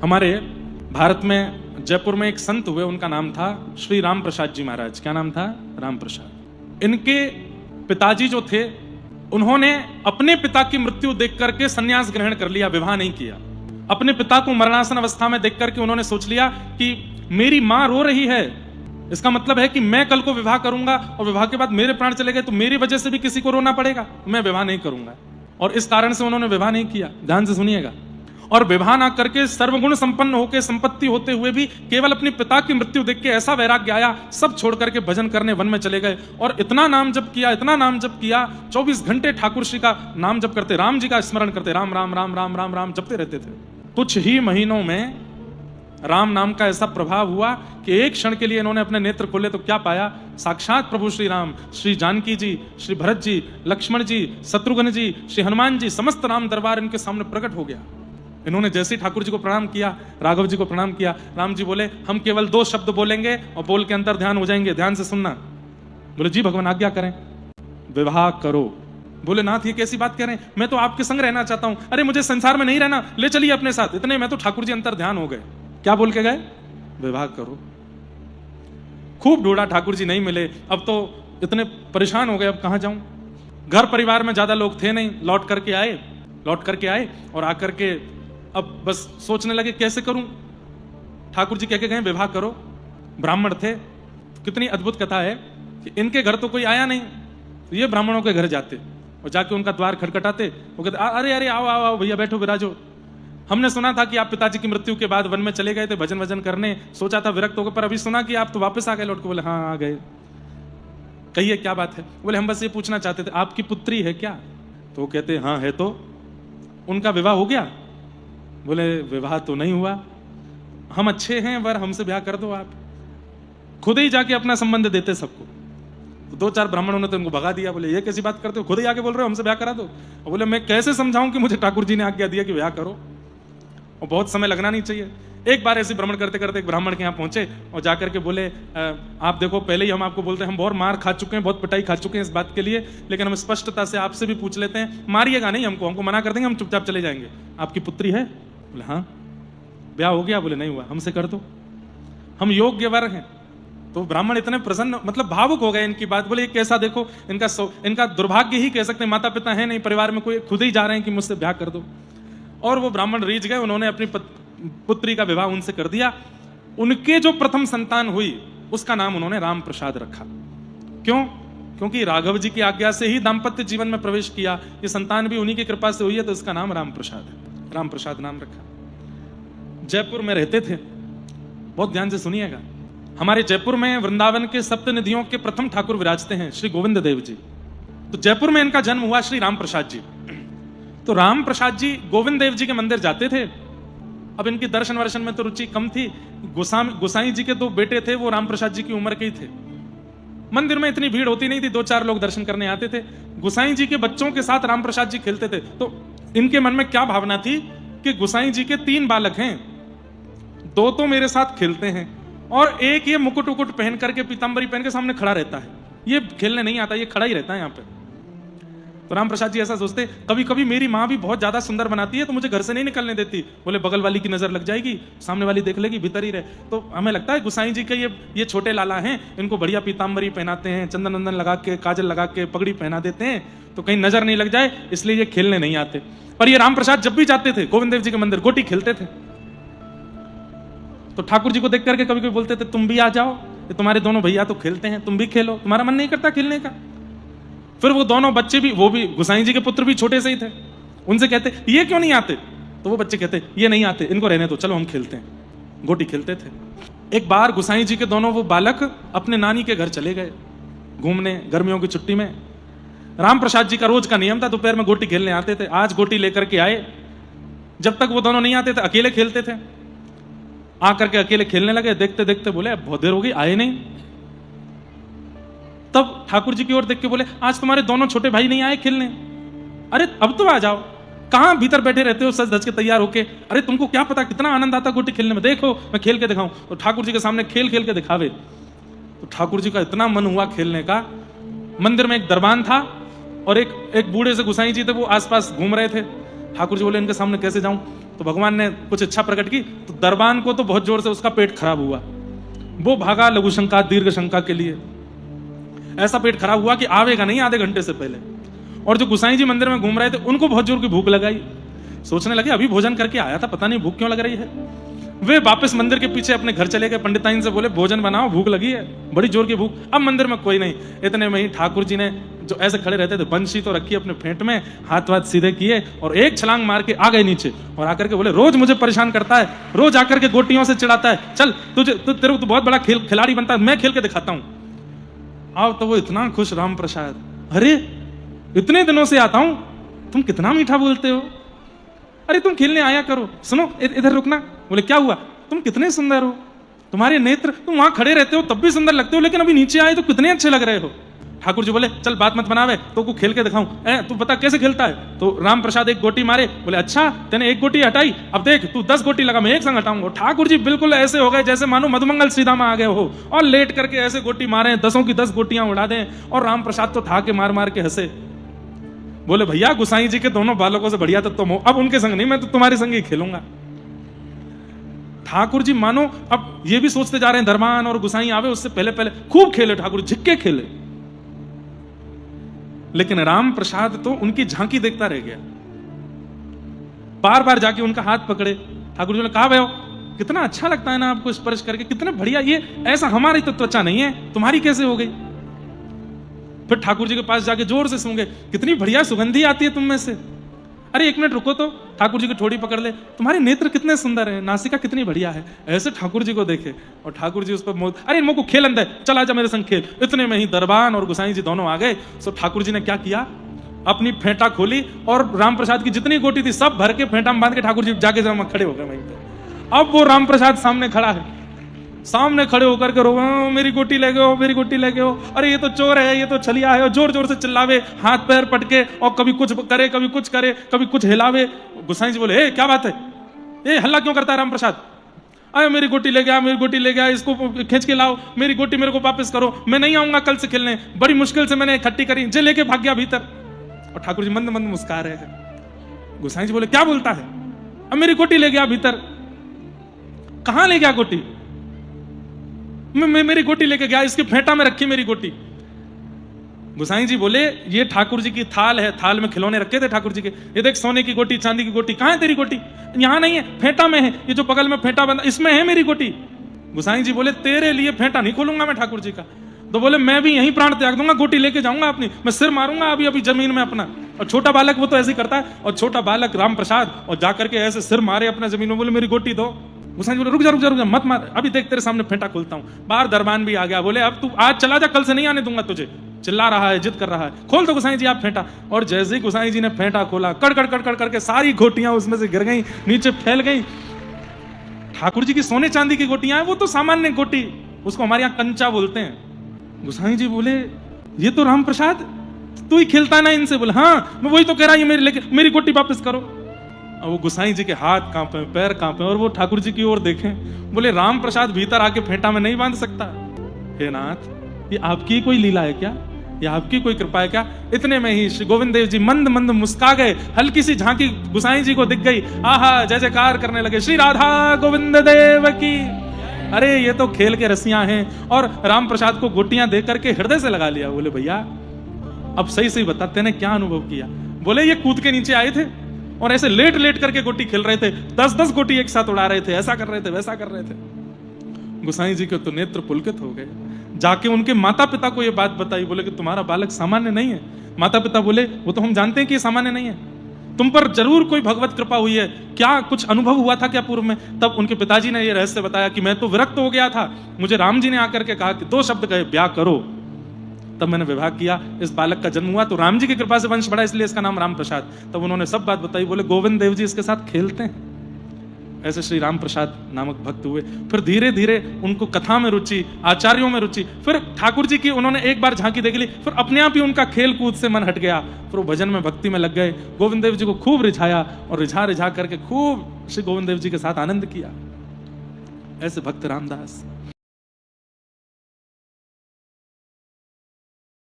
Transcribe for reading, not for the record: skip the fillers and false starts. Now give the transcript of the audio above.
हमारे भारत में जयपुर में एक संत हुए, उनका नाम था श्री राम प्रसाद जी महाराज। क्या नाम था? राम प्रसाद। इनके पिताजी जो थे, उन्होंने अपने पिता की मृत्यु देख करके संन्यास ग्रहण कर लिया, विवाह नहीं किया। अपने पिता को मरणासन अवस्था में देख करके उन्होंने सोच लिया कि मेरी मां रो रही है, इसका मतलब है कि मैं कल को विवाह करूंगा और विवाह के बाद मेरे प्राण चले गए तो मेरी वजह से भी किसी को रोना पड़ेगा, मैं विवाह नहीं करूंगा। और इस कारण से उन्होंने विवाह नहीं किया। ध्यान से सुनिएगा। और विवाह ना करके सर्वगुण संपन्न होकर, संपत्ति होते हुए भी केवल अपने पिता की मृत्यु देख के ऐसा वैराग्य आया, सब छोड़ करके भजन करने वन में चले गए। और इतना नाम जप किया, इतना नाम जप किया, 24 घंटे ठाकुर श्री का नाम जप करते, राम जी का स्मरण करते, राम राम राम राम राम राम जपते रहते थे। कुछ ही महीनों में राम नाम का ऐसा प्रभाव हुआ कि एक क्षण के लिए इन्होंने अपने नेत्र खोले तो क्या पाया? साक्षात प्रभु श्री राम, श्री जानकी जी, श्री भरत जी, लक्ष्मण जी, शत्रुघ्न जी, श्री हनुमान जी, समस्त राम दरबार इनके सामने प्रकट हो गया। इन्होंने जैसे ही ठाकुर जी को प्रणाम किया, राघव जी को प्रणाम किया, राम जी बोले हम केवल 2 शब्द बोलेंगे और बोल के अंतर ध्यान हो जाएंगे, ध्यान से सुनना। बोले जी भगवान आज्ञा करें। विवाह करो। बोले नाथ ये कैसी बात कह रहे हैं, मैं तो आपके संग रहना चाहता हूं। अरे मुझे संसार में नहीं रहना, ले चलिए अपने साथ। इतने में तो ठाकुर जी अंतर ध्यान हो गए। क्या बोल के गए? विवाह करो। खूब ढूंढा, ठाकुर जी नहीं मिले। अब तो इतने परेशान हो गए, अब कहां जाऊं। घर परिवार में ज्यादा लोग थे नहीं। लौट करके आए और आकर के अब बस सोचने लगे कैसे करूं। ठाकुर जी कह के गए विवाह करो। ब्राह्मण थे। कितनी अद्भुत कथा है कि इनके घर तो कोई आया नहीं, तो ये ब्राह्मणों के घर जाते और जाके उनका द्वार खटखटाते। वो कहते अरे अरे आओ आओ आओ भैया, बैठो विराजो। हमने सुना था कि आप पिताजी की मृत्यु के बाद वन में चले गए थे भजन वजन करने, सोचा था विरक्त होकर, पर अभी सुना कि आप तो वापस आ गए लौट के। बोले हाँ आ गए। कहिए क्या बात है? बोले हम बस ये पूछना चाहते थे आपकी पुत्री है क्या? तो वो कहते हाँ है। तो उनका विवाह हो गया? बोले विवाह तो नहीं हुआ। हम अच्छे हैं वर, हमसे ब्याह कर दो आप। खुद ही जाके अपना संबंध देते सबको। तो 2-4 ब्राह्मणों ने तो उनको भगा दिया। बोले ये कैसी बात करते हो, खुद ही आके बोल रहे हो हमसे ब्याह करा दो। और बोले मैं कैसे समझाऊं कि मुझे ठाकुर जी ने आज्ञा दिया कि ब्याह करो, और बहुत समय लगना नहीं चाहिए। एक बार ऐसे भ्रमण करते करते एक ब्राह्मण के यहाँ पहुंचे और जाकर के बोले आप देखो, पहले ही हम आपको बोलते हैं, हम बहुत मार खा चुके हैं, बहुत पिटाई खा चुके हैं इस बात के लिए, लेकिन हम स्पष्टता से आपसे भी पूछ लेते हैं, मारिएगा नहीं हमको मना कर देंगे, हम चुपचाप चले जाएंगे। आपकी पुत्री है? बोले हाँ। ब्याह हो गया? बोले नहीं हुआ। हमसे कर दो, हम योग्य वर हैं। तो ब्राह्मण इतने प्रसन्न, मतलब भावुक हो गए इनकी बात। बोले कैसा देखो, इनका दुर्भाग्य ही कह सकते हैं, माता पिता है नहीं परिवार में कोई, खुद ही जा रहे हैं कि मुझसे ब्याह कर दो। और वो ब्राह्मण रीझ गए, उन्होंने अपनी पुत्री का विवाह उनसे कर दिया। उनके जो प्रथम संतान हुई उसका नाम उन्होंने राम प्रसाद रखा। क्यों? क्योंकि राघव जी की आज्ञा से ही दाम्पत्य जीवन में प्रवेश किया, ये संतान भी उन्हीं की कृपा से हुई है, तो इसका नाम राम प्रसाद है। राम प्रसाद नाम रखा। जयपुर में रहते थे। बहुत ध्यान से सुनिएगा। हमारे जयपुर में वृंदावन के सप्त निधियों के प्रथम ठाकुर विराजते हैं श्री गोविंद देव जी। तो जयपुर में इनका जन्म हुआ श्री राम प्रसाद जी। तो राम प्रसाद जी गोविंद देव जी के मंदिर जाते थे। अब इनकी दर्शन वर्शन में तो रुचि कम थी। गोसाई जी के 2 बेटे थे, वो राम प्रसाद जी की उम्र के ही थे। मंदिर में इतनी भीड़ होती नहीं थी, 2-4 लोग दर्शन करने आते थे। गोसाई जी के बच्चों के साथ राम प्रसाद जी खेलते थे। तो इनके मन में क्या भावना थी कि गोसाई जी के 3 बालक हैं, 2 तो मेरे साथ खेलते हैं और एक ये मुकुट उकुट पहन करके, पीतांबरी पहन के सामने खड़ा रहता है, ये खेलने नहीं आता, ये खड़ा ही रहता है यहाँ पे। तो राम प्रसाद जी ऐसा सोचते, कभी कभी मेरी माँ भी बहुत ज्यादा सुंदर बनाती है तो मुझे घर से नहीं निकलने देती। बोले बगल वाली की नजर लग जाएगी, सामने वाली देख लेगी, भीतर ही रहे। तो हमें लगता है गोसाई जी के ये छोटे लाला हैं, इनको बढ़िया पीतांबरी पहनाते हैं, चंदन वंदन लगा के, काजल लगा के, पगड़ी पहना देते हैं, तो कहीं नजर नहीं लग जाए, इसलिए ये खेलने नहीं आते। पर ये राम प्रसाद जब भी जाते थे गोविंद देव जी के मंदिर, गोटी खेलते थे। तो ठाकुर जी को देख करके कभी कभी बोलते थे तुम भी आ जाओ, ये तुम्हारे दोनों भैया तो खेलते हैं, तुम भी खेलो, तुम्हारा मन नहीं करता खेलने का? फिर वो दोनों बच्चे भी, वो भी गोसाई जी के पुत्र भी छोटे से ही थे, उनसे कहते ये क्यों नहीं आते? तो वो बच्चे कहते ये नहीं आते, इनको रहने दो, चलो हम खेलते हैं। गोटी खेलते थे। एक बार गोसाई जी के दोनों वो बालक अपने नानी के घर चले गए घूमने गर्मियों की छुट्टी में। राम प्रसाद जी का रोज का नियम था, दोपहर में गोटी खेलने आते थे। आज गोटी लेकर के आए। जब तक वो दोनों नहीं आते थे अकेले खेलते थे। आकर के अकेले खेलने लगे। देखते देखते बोले अब बहुत देर हो गई, आए नहीं। तब ठाकुर जी की ओर देख के बोले आज तुम्हारे दोनों छोटे भाई नहीं आए खेलने? अरे अब तो आ जाओ, कहां भीतर बैठे रहते हो सज धज के तैयार होके? अरे तुमको क्या पता कितना आनंद आता गोटी खेलने में, देखो मैं खेल के दिखाऊं। तो ठाकुर जी के सामने खेल खेल के दिखावे। तो ठाकुर जी का इतना मन हुआ खेलने का। मंदिर में एक दरबान था और एक बूढ़े से गोसाई जी थे, वो आसपास घूम रहे थे। ठाकुर जी बोले इनके सामने कैसे जाऊं? तो भगवान ने कुछ इच्छा प्रकट की, तो दरबान को तो बहुत जोर से उसका पेट खराब हुआ। वो भागा लघु शंका दीर्घ शंका के लिए। ऐसा पेट खराब हुआ कि आवेगा नहीं आधे घंटे से पहले। और जो गुसाई जी मंदिर में घूम रहे थे उनको बहुत जोर की भूख लगाई। सोचने लगे अभी भोजन करके आया था, पता नहीं भूख क्यों लग रही है। वे वापस मंदिर के पीछे अपने घर चले गए। पंडिताइन से बोले भोजन बनाओ, भूख लगी है, बड़ी जोर की भूख। अब मंदिर में कोई नहीं। इतने में ही ठाकुर जी ने, जो ऐसे खड़े रहते थे, बंशी तो रखी अपने फेंट में, हाथ वाथ सीधे किए और एक छलांग मार के आ गए नीचे। और आकर के बोले रोज मुझे परेशान करता है, रोज आकर के गोटियों से चिढ़ाता है, चल तुझे तेरे को तो बहुत बड़ा खिलाड़ी बनता है, मैं खेल के दिखाता हूं। आओ तो वो इतना खुश राम प्रसाद, अरे इतने दिनों से आता हूं, तुम कितना मीठा बोलते हो, अरे तुम खेलने आया करो, सुनो इधर रुकना। बोले क्या हुआ, तुम कितने सुंदर हो, तुम्हारे नेत्र, तुम वहां खड़े रहते हो तब भी सुंदर लगते हो, लेकिन अभी नीचे आए तो कितने अच्छे लग रहे हो। ठाकुर जी बोले चल बात मत बनावे, तो को खेल के दिखाऊं। तू बता कैसे खेलता है। तो राम प्रसाद एक गोटी मारे। बोले अच्छा तेने एक गोटी हटाई, अब देख तू 10 गोटी लगा, मैं एक संग हटाऊंगा। ठाकुर जी बिल्कुल ऐसे हो गए जैसे मानो मधुमंगल सीधा में आ गए हो, और लेट करके ऐसे गोटी मारे, 10 की 10 गोटियां उड़ा दें। और राम प्रसाद तो था के मार मार के हंसे। बोले भैया गुसाई जी के दोनों बालकों से बढ़िया तो तुम हो, अब उनके संग नहीं, मैं तो तुम्हारे संग ही खेलूंगा। ठाकुर जी मानो अब ये भी सोचते जा रहे हैं धर्मान और गुसाई आवे उससे पहले पहले खूब खेले ठाकुर, झिक्के खेले। लेकिन राम प्रसाद तो उनकी झांकी देखता रह गया। बार बार जाके उनका हाथ पकड़े। ठाकुर जी ने कहा भाई कितना अच्छा लगता है ना आपको स्पर्श करके, कितना बढ़िया, ये ऐसा हमारी तो त्वचा नहीं है, तुम्हारी कैसे हो गई। फिर ठाकुर जी के पास जाके जोर से सूंघे, कितनी बढ़िया सुगंधी आती है तुम में से। अरे एक मिनट रुको, तो ठाकुर जी की ठोड़ी पकड़ ले, तुम्हारे नेत्र कितने सुंदर है, नासिका कितनी बढ़िया है। ऐसे ठाकुर जी को देखे और ठाकुर जी उस पर मोह, अरे इनको खेल अंदर, चल आजा मेरे संग खेल। इतने में ही दरबान और गुसाई जी दोनों आ गए। सो ठाकुर जी ने क्या किया, अपनी फेंटा खोली और राम प्रसाद की जितनी गोटी थी सब भर के फेंटा में बांध के ठाकुर जी जाके जमा खड़े हो गए वहीं पे। अब वो राम प्रसाद सामने खड़ा है, सामने खड़े होकर के रो मेरी गोटी ले गए हो, मेरी गोटी ले गए हो, अरे ये तो चोर है, ये तो छलिया है, और जोर जोर से चिल्लावे, हाथ पैर पटके, और कभी कुछ करे कभी कुछ करे, कभी कुछ हिलावे। गुसाई जी बोले क्या बात है, ये हल्ला क्यों करता है राम प्रसाद, अरे मेरी गोटी ले गया, मेरी गोटी ले गया, इसको खींच के लाओ, मेरी गोटी मेरे को वापस करो, मैं नहीं आऊंगा कल से खेलने, बड़ी मुश्किल से मैंने इकट्ठी करी, जे लेके भाग गया भीतर। और ठाकुर जी मंद मंद मुस्कुरा रहे हैं। गुसाई जी बोले क्या बोलता है, अब मेरी गोटी ले गया भीतर, कहां ले गया गोटी, मैं मेरी गोटी लेके गया, इसके फेंटा में रखी मेरी गोटी। गुसाई जी बोले ये ठाकुर जी की थाल है, थाल में खिलौने रखे थे ठाकुर जी के, ये देख सोने की गोटी, चांदी की गोटी, कहां है तेरी गोटी, यहां नहीं है, फेंटा में है, ये जो बगल में फेंटा बंधा इसमें है मेरी गोटी। गुसाई जी बोले तेरे लिए फेंटा नहीं खोलूंगा मैं ठाकुर जी का। तो बोले मैं भी यहीं प्राण त्याग दूंगा, गोटी लेके जाऊंगा अपनी, मैं सिर मारूंगा अभी अभी जमीन में अपना। और छोटा बालक वो तो ऐसे ही करता है, और छोटा बालक राम प्रसाद और जाकर के ऐसे सिर मारे अपना जमीन में, बोले मेरी गोटी दो। गुसाई जी बोले रुक जा रुक जा रुक जा, मत मार, अभी देख तेरे सामने फेंटा खोलता हूं। बाहर दरबान भी आ गया, बोले अब तू आज चला जा, कल से नहीं आने दूंगा तुझे, चिल्ला रहा है, जिद कर रहा है, खोल दो गुसाई जी आप फेंटा। और जैसे ही गुसाई जी ने फेंटा खोला, कड़ कड़ कड़ कड़ करके सारी गोटियां उसमें से गिर गई, नीचे फैल गई। ठाकुर जी की सोने चांदी की गोटियां हैं, वो तो सामान्य गोटी, उसको हमारे यहाँ कंचा बोलते हैं। गुसाई जी बोले ये तो राम प्रसाद तू ही खेलता ना इनसे। बोले हाँ मैं वही तो कह रहा हूं, मेरी गोटी वापस करो। और वो गुसाई जी के हाथ कांपे, पैर कांपे, और वो ठाकुर जी की ओर देखें, बोले राम प्रसाद भीतर आके फेंटा में नहीं बांध सकता। हे नाथ ये आपकी कोई लीला है क्या, ये आपकी कोई कृपा है क्या। इतने में ही श्री गोविंद देव जी मंद मंद मुस्का गए, हल्की सी झांकी गुसाई जी को दिख गई, आहा जय जयकार करने लगे, श्री राधा गोविंद देव की। अरे ये तो खेल के रसियां हैं। और राम प्रसाद को गोटियां दे करके हृदय से लगा लिया। बोले भैया अब सही सही बता, तेने क्या अनुभव किया। बोले ये कूद के नीचे आए थे और ऐसे लेट लेट करके गोटी खेल रहे थे, 10-10 गोटी एक साथ उड़ा रहे थे, ऐसा कर रहे थे वैसा कर रहे थे। गुसाई जी के तो नेत्र पुलकित हो गए। जाके उनके माता पिता को ये बात बताई, बोले कि तुम्हारा बालक सामान्य नहीं है। माता पिता बोले वो तो हम जानते हैं कि ये सामान्य नहीं है, तुम पर जरूर कोई भगवत कृपा हुई है, क्या कुछ अनुभव हुआ था क्या पूर्व में। तब उनके पिताजी ने ये रहस्य बताया कि मैं तो विरक्त हो गया था, मुझे राम जी ने आकर के कहा कि 2 शब्द कहे ब्याह करो, तब मैंने विवाह किया, इस बालक का जन्म हुआ, तो राम जी की कृपा से वंश बढ़ा, इसलिए इसका नाम राम प्रसाद। तब उन्होंने सब बात बताई। बोले गोविंद देव जी इसके साथ खेलते हैं। ऐसे श्री राम प्रसाद नामक भक्त हुए। फिर धीरे धीरे उनको कथा में रुचि, आचार्यों में रुचि, फिर ठाकुर जी की उन्होंने एक बार झांकी देख ली, फिर अपने आप ही उनका खेल कूद से मन हट गया, फिर वो भजन में भक्ति में लग गए। गोविंद देव जी को खूब रिझाया और रिझा रिझा करके खूब श्री गोविंद देव जी के साथ आनंद किया। ऐसे भक्त रामदास।